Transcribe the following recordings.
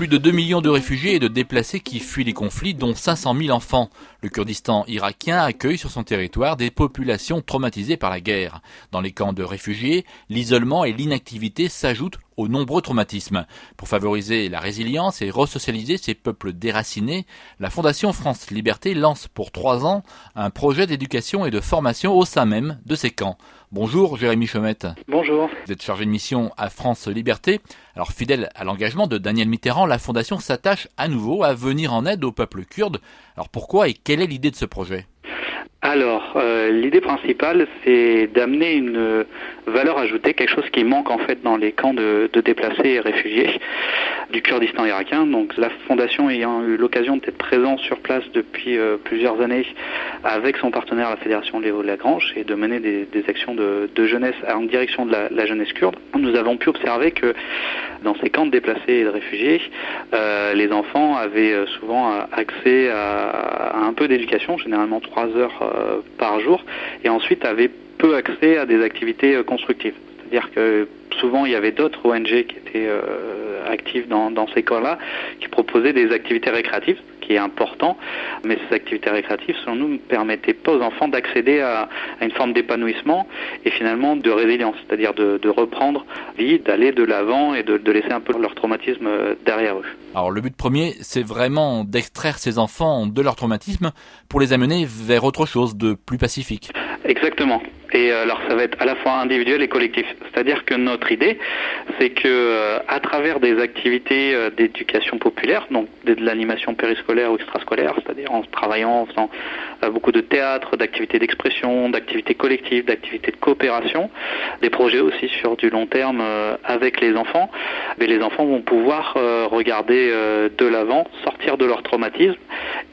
Plus de 2 millions de réfugiés et de déplacés qui fuient les conflits, dont 500 000 enfants. Le Kurdistan irakien accueille sur son territoire des populations traumatisées par la guerre. Dans les camps de réfugiés, l'isolement et l'inactivité s'ajoutent aux nombreux traumatismes. Pour favoriser la résilience et resocialiser ces peuples déracinés, la Fondation France Liberté lance pour 3 ans un projet d'éducation et de formation au sein même de ces camps. Bonjour Jérémy Chomette. Bonjour. Vous êtes chargé de mission à France Liberté. Alors fidèle à l'engagement de Daniel Mitterrand, la Fondation s'attache à nouveau à venir en aide au peuple kurde. Alors pourquoi et quelle est l'idée de ce projet ? Alors, l'idée principale, c'est d'amener une valeur ajoutée, quelque chose qui manque en fait dans les camps de déplacés et réfugiés du Kurdistan irakien. Donc la Fondation ayant eu l'occasion d'être présente sur place depuis plusieurs années avec son partenaire la Fédération Léo Lagrange et de mener des actions de jeunesse en direction de la jeunesse kurde, nous avons pu observer que dans ces camps de déplacés et de réfugiés, les enfants avaient souvent accès à un peu d'éducation, généralement 3 heures par jour, et ensuite avaient peu accès à des activités constructives. C'est-à-dire que souvent il y avait d'autres ONG qui étaient actives dans ces camps-là, qui proposaient des activités récréatives, ce qui est important, mais ces activités récréatives, selon nous, ne permettaient pas aux enfants d'accéder à une forme d'épanouissement et finalement de résilience, c'est-à-dire de reprendre vie, d'aller de l'avant et de laisser un peu leur traumatisme derrière eux. Alors le but premier, c'est vraiment d'extraire ces enfants de leur traumatisme pour les amener vers autre chose de plus pacifique. Exactement. Et alors ça va être à la fois individuel et collectif. C'est-à-dire que notre idée, c'est que à travers des activités d'éducation populaire, donc de l'animation périscolaire ou extrascolaire, c'est-à-dire en travaillant, en faisant beaucoup de théâtre, d'activités d'expression, d'activités collectives, d'activités de coopération, des projets aussi sur du long terme avec les enfants, mais les enfants vont pouvoir regarder de l'avant, sortir de leur traumatisme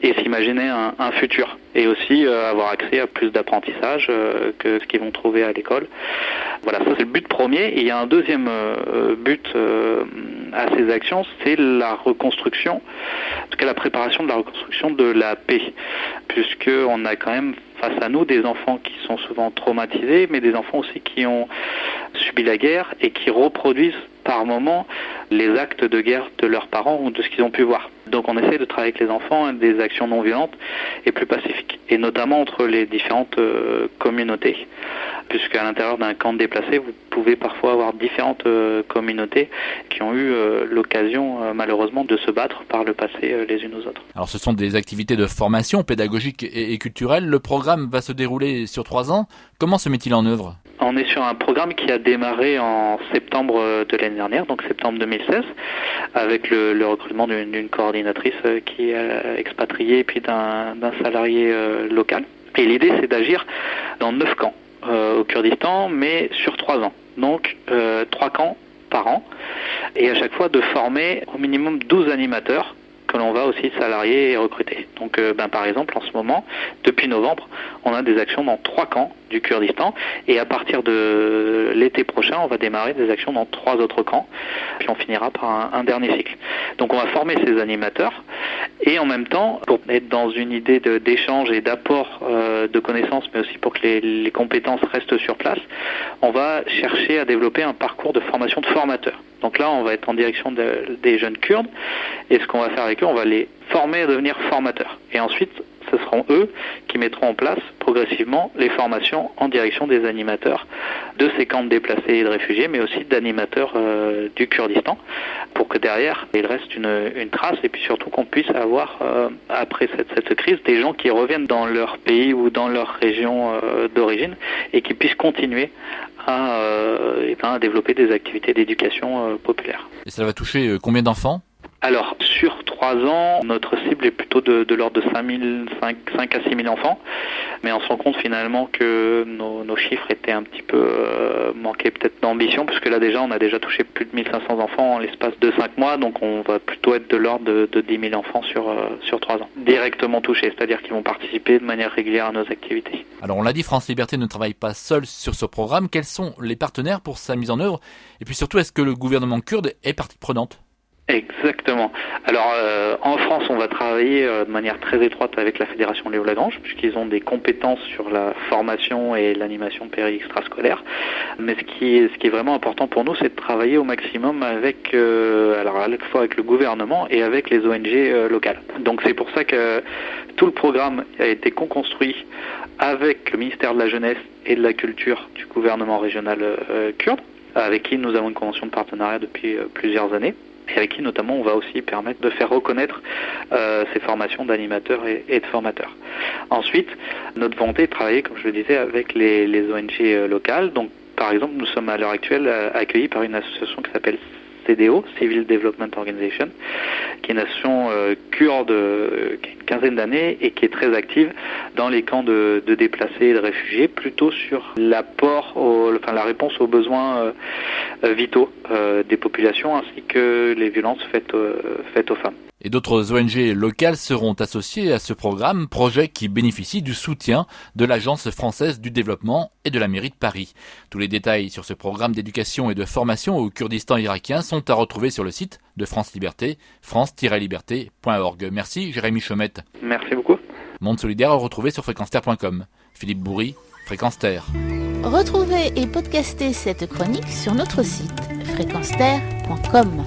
et s'imaginer un futur. Et aussi avoir accès à plus d'apprentissage que ce qu'ils vont trouver à l'école. Voilà, ça c'est le but premier. Et il y a un deuxième but à ces actions, c'est la reconstruction, en tout cas la préparation de la reconstruction de la paix, puisqu'on a quand même face à nous des enfants qui sont souvent traumatisés, mais des enfants aussi qui ont subi la guerre et qui reproduisent par moment les actes de guerre de leurs parents ou de ce qu'ils ont pu voir. Donc on essaie de travailler avec les enfants des actions non violentes et plus pacifiques, et notamment entre les différentes communautés, puisqu'à l'intérieur d'un camp de déplacés, vous pouvez parfois avoir différentes communautés qui ont eu l'occasion malheureusement de se battre par le passé les unes aux autres. Alors ce sont des activités de formation pédagogique et culturelle. Le programme va se dérouler sur 3 ans. Comment se met-il en œuvre ? On est sur un programme qui a démarré en septembre de l'année dernière, donc septembre 2016, avec le recrutement d'une coordinatrice qui est expatriée et puis d'un salarié local. Et l'idée, c'est d'agir dans 9 camps au Kurdistan, mais sur 3 ans. Donc 3 camps par an, et à chaque fois de former au minimum 12 animateurs que l'on va aussi salarier et recruter. Donc par exemple en ce moment, depuis novembre, on a des actions dans 3 camps du Kurdistan, et à partir de l'été prochain, on va démarrer des actions dans 3 autres camps, puis on finira par un dernier cycle. Donc on va former ces animateurs, et en même temps, pour être dans une idée d'échange et d'apport de connaissances, mais aussi pour que les compétences restent sur place, on va chercher à développer un parcours de formation de formateurs. Donc là, on va être en direction des jeunes Kurdes, et ce qu'on va faire avec eux, on va les former à devenir formateurs. Et ensuite, ce seront eux qui mettront en place progressivement les formations en direction des animateurs de ces camps de déplacés et de réfugiés, mais aussi d'animateurs du Kurdistan, pour que derrière, il reste une trace, et puis surtout qu'on puisse avoir, après cette crise, des gens qui reviennent dans leur pays ou dans leur région d'origine, et qui puissent continuer à développer des activités d'éducation populaire. Et ça va toucher combien d'enfants ? Alors, sur 3 ans, notre cible est plutôt de l'ordre de 5 à 6 000 enfants, mais on se rend compte finalement que nos chiffres étaient un petit peu manquaient peut-être d'ambition, puisque là déjà, on a déjà touché plus de 1500 enfants en l'espace de 5 mois, donc on va plutôt être de l'ordre de 10 000 enfants sur 3 ans, directement touchés, c'est-à-dire qu'ils vont participer de manière régulière à nos activités. Alors on l'a dit, France Liberté ne travaille pas seul sur ce programme. Quels sont les partenaires pour sa mise en œuvre ? Et puis surtout, est-ce que le gouvernement kurde est partie prenante ? Exactement. Alors en France, on va travailler de manière très étroite avec la Fédération Léo Lagrange, puisqu'ils ont des compétences sur la formation et l'animation péri-extrascolaire. Mais ce qui est vraiment important pour nous, c'est de travailler au maximum avec, alors à la fois avec le gouvernement et avec les ONG locales. Donc c'est pour ça que tout le programme a été co-construit avec le ministère de la Jeunesse et de la Culture du gouvernement régional kurde, avec qui nous avons une convention de partenariat depuis plusieurs années, et avec qui notamment on va aussi permettre de faire reconnaître ces formations d'animateurs et de formateurs. Ensuite, notre volonté est de travailler, comme je le disais, avec les ONG locales. Donc par exemple, nous sommes à l'heure actuelle accueillis par une association qui s'appelle CDO, Civil Development Organization, qui est une association kurde qui a une quinzaine d'années et qui est très active dans les camps de déplacés et de réfugiés, plutôt sur l'apport, la réponse aux besoins vitaux des populations ainsi que les violences faites aux femmes. Et d'autres ONG locales seront associées à ce programme, projet qui bénéficie du soutien de l'Agence française du développement et de la mairie de Paris. Tous les détails sur ce programme d'éducation et de formation au Kurdistan irakien sont à retrouver sur le site de France Liberté, france-liberté.org. Merci Jérémy Chomette. Merci beaucoup. Monde solidaire à retrouver sur fréquence-terre.com. Philippe Bourri, Fréquence Terre. Retrouvez et podcastez cette chronique sur notre site fréquence-terre.com.